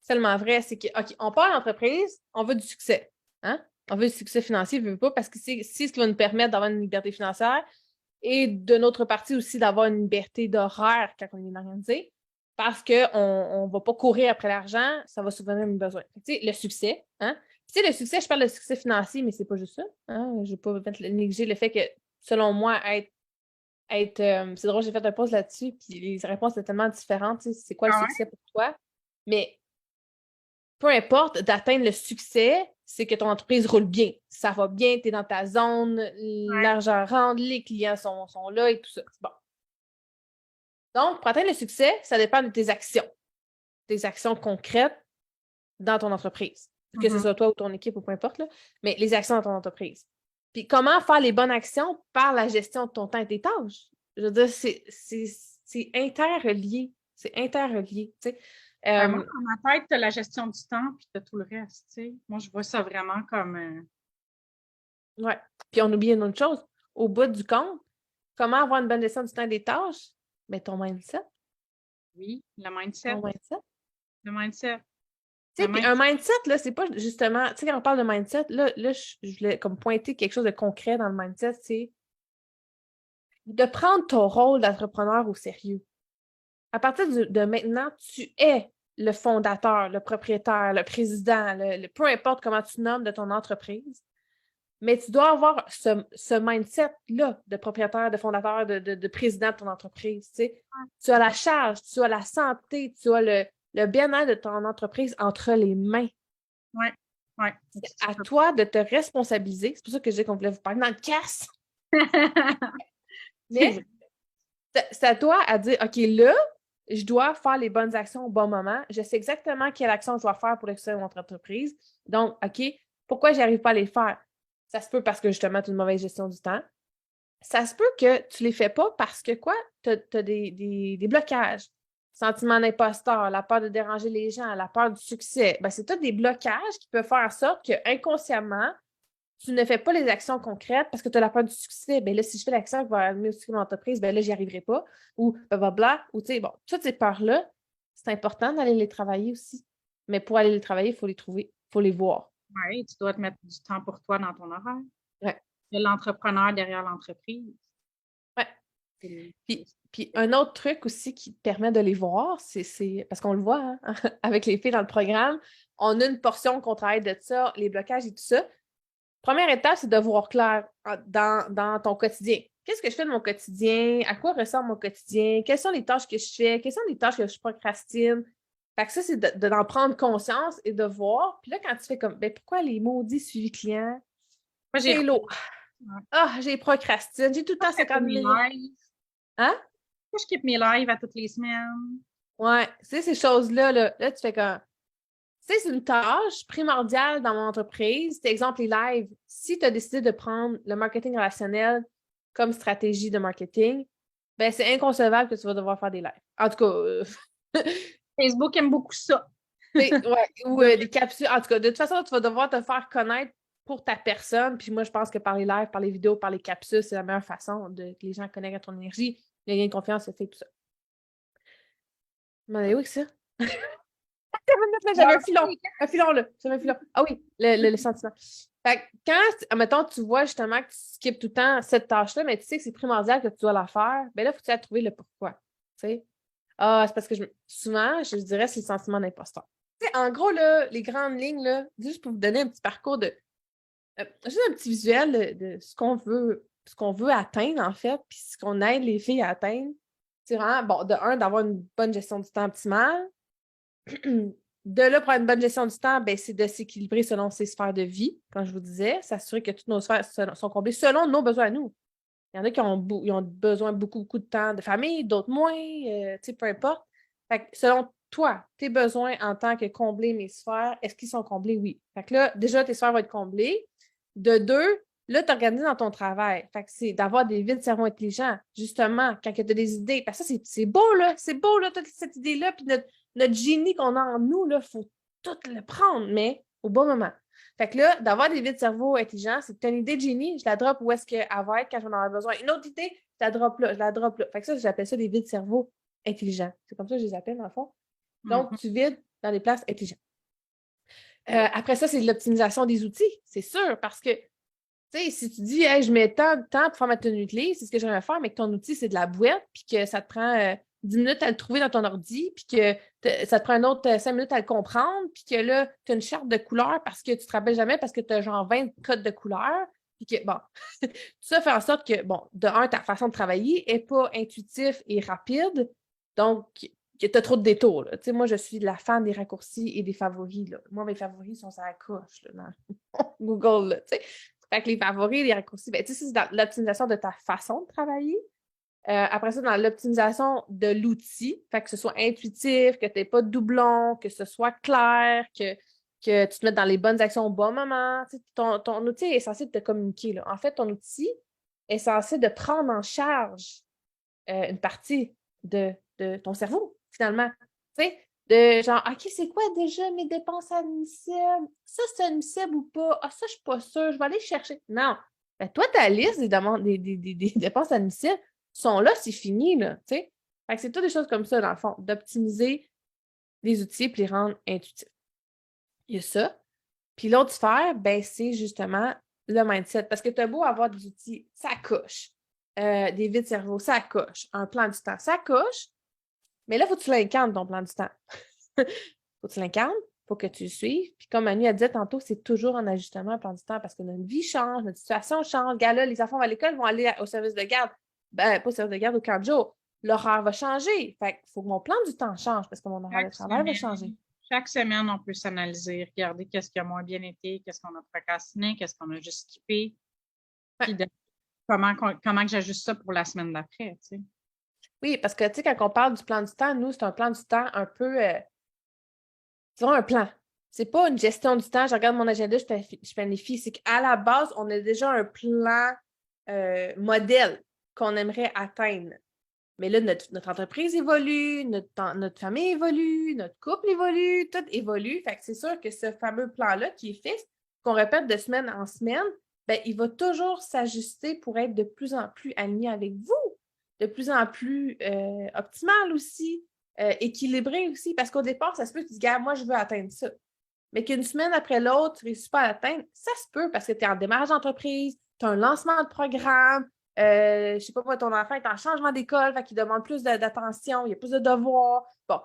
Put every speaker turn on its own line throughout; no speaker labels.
tellement vrai. C'est que, OK, on part d'entreprise, on veut du succès. Hein? On veut du succès financier, je veux pas, parce que c'est ce qui va nous permettre d'avoir une liberté financière et de notre partie aussi d'avoir une liberté d'horaire quand on est organisé. Parce qu'on ne va pas courir après l'argent, ça va subvenir nos besoins. Le succès, hein? Le succès, je parle de succès financier, mais c'est pas juste ça. Hein? Je ne vais pas négliger le fait que, selon moi, c'est drôle, j'ai fait un post là-dessus, puis les réponses étaient tellement différentes. C'est quoi le
Ah ouais?
succès pour toi? Mais peu importe, d'atteindre le succès, c'est que ton entreprise roule bien. Ça va bien, tu es dans ta zone,
Ouais.
l'argent rentre, les clients sont là et tout ça. Bon. Donc, pour atteindre le succès, ça dépend de tes actions concrètes dans ton entreprise. Que ce
Mhm.
soit toi ou ton équipe ou peu importe, là, mais les actions dans ton entreprise. Puis comment faire les bonnes actions par la gestion de ton temps et tes tâches? Je veux dire, c'est interrelié. C'est interrelié. Tu sais.
Moi, dans ma tête, tu as la gestion du temps puis tu as tout le reste. Tu sais. Moi, je vois ça vraiment comme
Ouais. Puis on oublie une autre chose. Au bout du compte, comment avoir une bonne gestion du temps et des tâches? Mais ton mindset.
oui, le mindset.
Ton mindset.
Le mindset.
Tu
Le
sais, puis un
mindset.
mindset, là, c'est pas justement. Tu sais, quand on parle de mindset, là je voulais comme pointer quelque chose de concret dans le mindset, c'est de prendre ton rôle d'entrepreneur au sérieux. À partir de maintenant, tu es le fondateur, le propriétaire, le président, peu importe comment tu nommes de ton entreprise, mais tu dois avoir ce mindset-là de propriétaire, de fondateur, de président de ton entreprise. Tu sais. Tu as la charge, tu as la santé, tu as le bien-être de ton entreprise entre les mains.
Oui, oui.
C'est à toi de te responsabiliser. C'est pour ça que je dis qu'on voulait vous parler dans le casse.
C'est
Mais
vrai.
c'est à toi à dire, OK, là, je dois faire les bonnes actions au bon moment. Je sais exactement quelle action je dois faire pour le succès de mon entreprise. Donc, OK, pourquoi je n'arrive pas à les faire? Ça se peut parce que justement, tu as une mauvaise gestion du temps. Ça se peut que tu ne les fais pas parce que quoi? Tu as des blocages. Sentiment d'imposteur, la peur de déranger les gens, la peur du succès. Ben, c'est tous des blocages qui peuvent faire en sorte que inconsciemment, tu ne fais pas les actions concrètes parce que tu as la peur du succès. Ben là, si je fais l'action qui va amener au succès de mon entreprise, ben là, j'y arriverai pas. Ou blablabla. Ou tu sais, bon, toutes ces peurs-là, c'est important d'aller les travailler aussi. Mais pour aller les travailler, il faut les trouver, il faut les voir.
Oui, tu dois te mettre du temps pour toi dans ton horaire.
Ouais.
Il y a l'entrepreneur derrière l'entreprise.
Ouais.
C'est-
Puis un autre truc aussi qui te permet de les voir, c'est parce qu'on le voit hein, avec les filles dans le programme, on a une portion qu'on travaille de ça, les blocages et tout ça. Première étape, c'est de voir clair dans ton quotidien. Qu'est-ce que je fais de mon quotidien? À quoi ressemble mon quotidien? Quelles sont les tâches que je fais? Quelles sont les tâches que je procrastine? Fait que ça, c'est d'en prendre conscience et de voir. Puis là, quand tu fais comme, ben pourquoi les maudits suivis clients?
Moi,
C'est lourd.
ouais.
Ah, j'ai procrastine. J'ai tout le
Moi,
temps
je fais pas
50
mes
minutes.
lives.
Hein?
Moi, je quitte mes lives à toutes les semaines.
Ouais, c'est ces choses-là, là, tu fais comme, tu sais, c'est une tâche primordiale dans mon entreprise. Exemple, les lives. Si tu as décidé de prendre le marketing relationnel comme stratégie de marketing, ben c'est inconcevable que tu vas devoir faire des lives. En tout cas,
Facebook aime beaucoup ça.
ouais, ou des capsules. En tout cas, de toute façon, tu vas devoir te faire connaître pour ta personne. Puis moi, je pense que par les lives, par les vidéos, par les capsules, c'est la meilleure façon que les gens connectent à ton énergie. Le lien de confiance, c'est fait tout ça. Mais oui, ça. J'avais un filon là. J'avais un filon. Ah oui, le sentiment. Fait que quand, admettons, tu vois justement que tu skippes tout le temps cette tâche-là, mais tu sais que c'est primordial que tu dois la faire, ben là, il faut que tu ailles trouver le pourquoi. Tu sais? Ah, c'est parce que souvent, je dirais, c'est le sentiment d'imposteur. Tu sais, en gros, là, les grandes lignes, là, juste pour vous donner un petit parcours juste un petit visuel de ce qu'on veut atteindre, en fait, puis ce qu'on aide les filles à atteindre. C'est vraiment, bon, de un, d'avoir une bonne gestion du temps optimale. De là, pour une bonne gestion du temps, ben, c'est de s'équilibrer selon ses sphères de vie, comme je vous disais, s'assurer que toutes nos sphères sont comblées selon nos besoins à nous. Il y en a qui ils ont besoin de beaucoup, beaucoup de temps de famille, d'autres moins, tu sais, peu importe. Fait que selon toi, tes besoins en tant que combler mes sphères, est-ce qu'ils sont comblés? Oui. Fait que là, déjà, tes sphères vont être comblées. De deux, là, tu organises dans ton travail. Fait que c'est d'avoir des vides cerveaux intelligents, justement, quand tu as des idées. Parce que ça, c'est beau, là, toute cette idée-là, puis notre génie qu'on a en nous, il faut tout le prendre, mais au bon moment. Fait que là, d'avoir des vides cerveaux intelligents, c'est une idée de génie, je la drop où est-ce qu'elle va être quand je vais en avoir besoin. Une autre idée, je la drop là, je la drop là. Fait que ça, j'appelle ça des vides cerveaux intelligents. C'est comme ça que je les appelle, dans le fond. Donc,
Mhm.
tu vides dans des places intelligentes. Après ça, c'est de l'optimisation des outils, c'est sûr, parce que, tu sais, si tu dis, hey, je mets tant de temps pour faire ma tenue de livre, c'est ce que j'aimerais faire, mais que ton outil, c'est de la boîte, puis que ça te prend 10 minutes à le trouver dans ton ordi, puis que ça te prend un autre 5 minutes à le comprendre, puis que là, tu as une charte de couleurs parce que tu te rappelles jamais, parce que tu as genre 20 codes de couleurs, puis que, bon, tout ça fait en sorte que, bon, de un, ta façon de travailler n'est pas intuitive et rapide, donc tu as trop de détours. Tu sais, moi, je suis la fan des raccourcis et des favoris. Là. Moi, mes favoris sont sur la coche là, dans Google. Là, tu sais. Fait que les favoris, les raccourcis, ben, tu sais, c'est dans l'optimisation de ta façon de travailler. Après ça, dans l'optimisation de l'outil, fait que ce soit intuitif, que tu n'aies pas de doublons, que ce soit clair, que tu te mettes dans les bonnes actions au bon moment. Tu sais, ton outil est censé te communiquer. Là. En fait, ton outil est censé de prendre en charge une partie de ton cerveau, finalement. Tu sais, de genre, OK, c'est quoi déjà mes dépenses admissibles? Ça, c'est admissible ou pas? Ah, ça, je ne suis pas sûre, je vais aller chercher. Non. Ben, toi, ta liste des dépenses admissibles sont là, c'est fini, là, tu sais. Fait que c'est toutes des choses comme ça, dans le fond, d'optimiser les outils et les rendre intuitifs. Il y a ça. Puis l'autre sphère, ben, c'est justement le mindset. Parce que tu as beau avoir des outils, ça coche. Des vides cerveaux, ça coche. Un plan du temps, ça coche. Mais là, il faut que tu l'incarnes, ton plan du temps. Il faut que tu l'incarnes, il faut que tu le suives. Puis comme Manu a dit tantôt, c'est toujours en ajustement, un plan du temps, parce que notre vie change, notre situation change. Gars, là, les enfants vont à l'école, vont aller au service de garde. Ben, pas au service de garde, au camp de jour. L'horaire va changer. Fait qu'il faut que mon plan du temps change, parce que mon horaire de travail va changer.
Chaque semaine, on peut s'analyser, regarder qu'est-ce qui a moins bien été, qu'est-ce qu'on a procrastiné, qu'est-ce qu'on a juste skippé. Puis comment que j'ajuste ça pour la semaine d'après, tu sais.
Oui, parce que, tu sais, quand on parle du plan du temps, nous, c'est un plan du temps un peu, disons, un plan. C'est pas une gestion du temps, je regarde mon agenda, je planifie. C'est qu'à la base, on a déjà un plan modèle qu'on aimerait atteindre. Mais là, notre entreprise évolue, notre famille évolue, notre couple évolue, tout évolue. Fait que c'est sûr que ce fameux plan-là qui est fixe, qu'on répète de semaine en semaine, ben, il va toujours s'ajuster pour être de plus en plus aligné avec vous, de plus en plus optimal aussi, équilibré aussi. Parce qu'au départ, ça se peut que tu dis, gars, moi, je veux atteindre ça. Mais qu'une semaine après l'autre, tu ne réussis pas à l'atteindre, ça se peut parce que tu es en démarrage d'entreprise, tu as un lancement de programme, je ne sais pas moi, ton enfant est en changement d'école, fait qu'il demande plus d'attention, il y a plus de devoirs. Bon,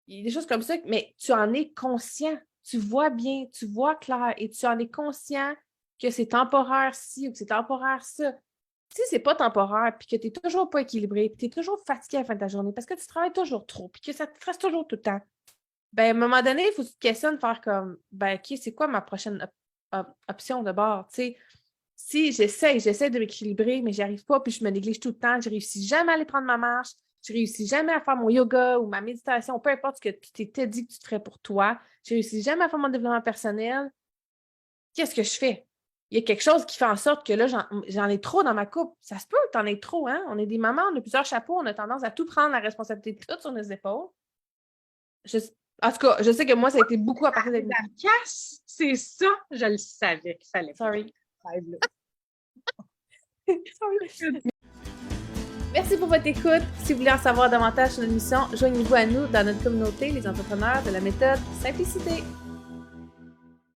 il y a des choses comme ça, mais tu en es conscient, tu vois bien, tu vois clair et tu en es conscient que c'est temporaire ci ou que c'est temporaire ça. Si c'est pas temporaire, puis que tu n'es toujours pas équilibré, puis tu es toujours fatigué à la fin de ta journée parce que tu travailles toujours trop, puis que ça te stresse toujours tout le temps, ben, à un moment donné, il faut que tu te questionnes, faire comme, ben, OK, c'est quoi ma prochaine option de bord, tu sais? Si j'essaie de m'équilibrer, mais j'y arrive pas, puis je me néglige tout le temps, je réussis jamais à aller prendre ma marche, je réussis jamais à faire mon yoga ou ma méditation, peu importe ce que tu t'étais dit que tu ferais pour toi, je réussis jamais à faire mon développement personnel, qu'est-ce que je fais? Il y a quelque chose qui fait en sorte que là, j'en ai trop dans ma coupe. Ça se peut, t'en es trop, hein? On est des mamans, on a plusieurs chapeaux, on a tendance à tout prendre la responsabilité de tout sur nos épaules. En tout cas, je sais que moi, ça a été beaucoup à partir de
la casse, c'est ça, je le savais qu'il fallait.
Sorry. Sorry. Merci pour votre écoute. Si vous voulez en savoir davantage sur notre mission, joignez-vous à nous dans notre communauté, les entrepreneurs de la méthode Simplicité.